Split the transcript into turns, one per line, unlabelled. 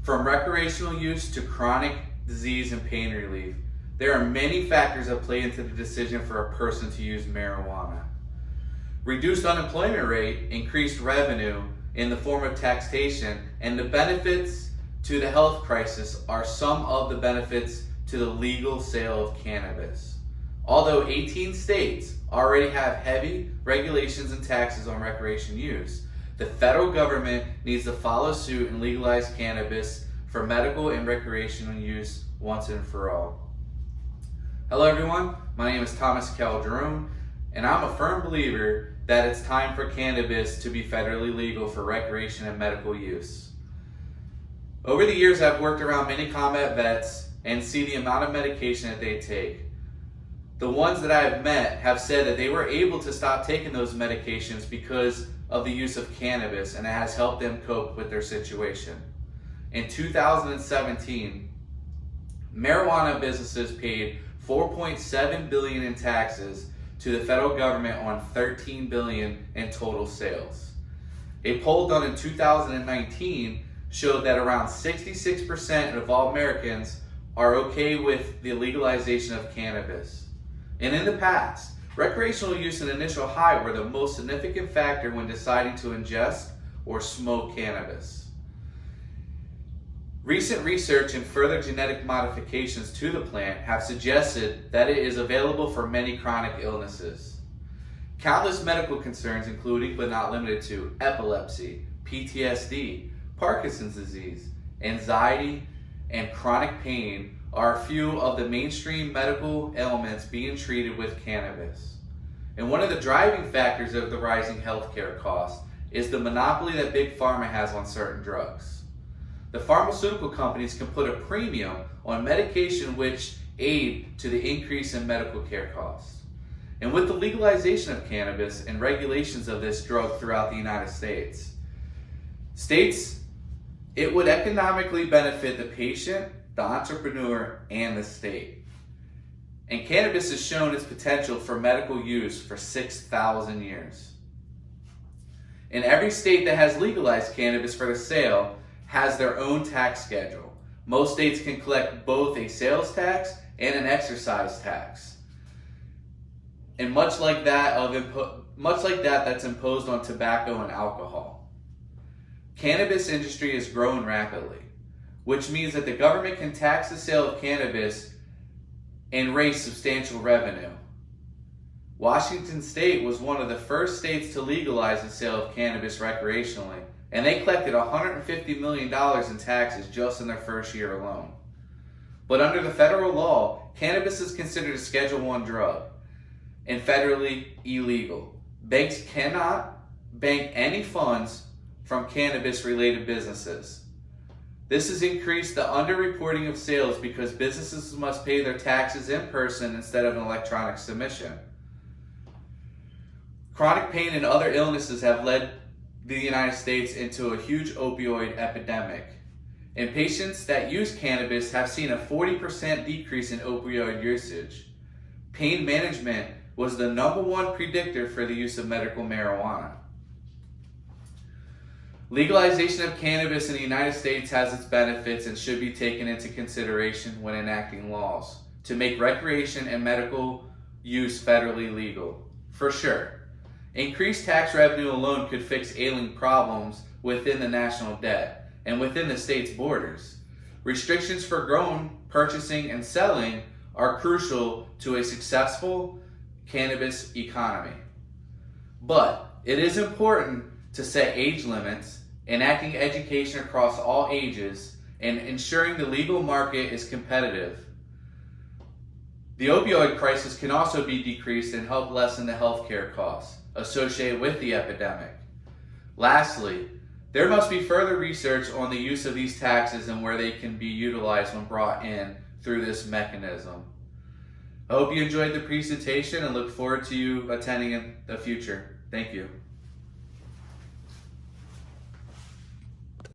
From recreational use to chronic disease and pain relief, there are many factors that play into the decision for a person to use marijuana. Reduced unemployment rate, increased revenue in the form of taxation, and the benefits to the health crisis are some of the benefits to the legal sale of cannabis. Although 18 states already have heavy regulations and taxes on recreational use, the federal government needs to follow suit and legalize cannabis for medical and recreational use once and for all. Hello everyone, my name is Thomas Calderon, and I'm a firm believer that it's time for cannabis to be federally legal for recreation and medical use. Over the years, I've worked around many combat vets and see the amount of medication that they take. The ones that I've met have said that they were able to stop taking those medications because of the use of cannabis, and it has helped them cope with their situation. In 2017, marijuana businesses paid $4.7 billion in taxes to the federal government on $13 billion in total sales. A poll done in 2019 showed that around 66% of all Americans are okay with the legalization of cannabis. And in the past, recreational use and initial high were the most significant factor when deciding to ingest or smoke cannabis. Recent research and further genetic modifications to the plant have suggested that it is available for many chronic illnesses. Countless medical concerns, including but not limited to epilepsy, PTSD, Parkinson's disease, anxiety, and chronic pain, are a few of the mainstream medical ailments being treated with cannabis. And one of the driving factors of the rising healthcare costs is the monopoly that Big Pharma has on certain drugs. The pharmaceutical companies can put a premium on medication which aid to the increase in medical care costs. And with the legalization of cannabis and regulations of this drug throughout the United States, it would economically benefit the patient, the entrepreneur, and the state. And cannabis has shown its potential for medical use for 6,000 years. And every state that has legalized cannabis for the sale has their own tax schedule. Most states can collect both a sales tax and an excise tax. And much like that that's imposed on tobacco and alcohol. Cannabis industry is growing rapidly, which means that the government can tax the sale of cannabis and raise substantial revenue. Washington State was one of the first states to legalize the sale of cannabis recreationally, and they collected $150 million in taxes just in their first year alone. But under the federal law, cannabis is considered a Schedule I drug and federally illegal. Banks cannot bank any funds from cannabis-related businesses. This has increased the underreporting of sales because businesses must pay their taxes in person instead of an electronic submission. Chronic pain and other illnesses have led the United States into a huge opioid epidemic. And patients that use cannabis have seen a 40% decrease in opioid usage. Pain management was the #1 predictor for the use of medical marijuana. Legalization of cannabis in the United States has its benefits and should be taken into consideration when enacting laws to make recreation and medical use federally legal. For sure. Increased tax revenue alone could fix ailing problems within the national debt and within the state's borders. Restrictions for growing, purchasing, and selling are crucial to a successful cannabis economy. But it is important to set age limits, enacting education across all ages, and ensuring the legal market is competitive. The opioid crisis can also be decreased and help lessen the healthcare costs associated with the epidemic. Lastly, there must be further research on the use of these taxes and where they can be utilized when brought in through this mechanism. I hope you enjoyed the presentation and look forward to you attending in the future. Thank you.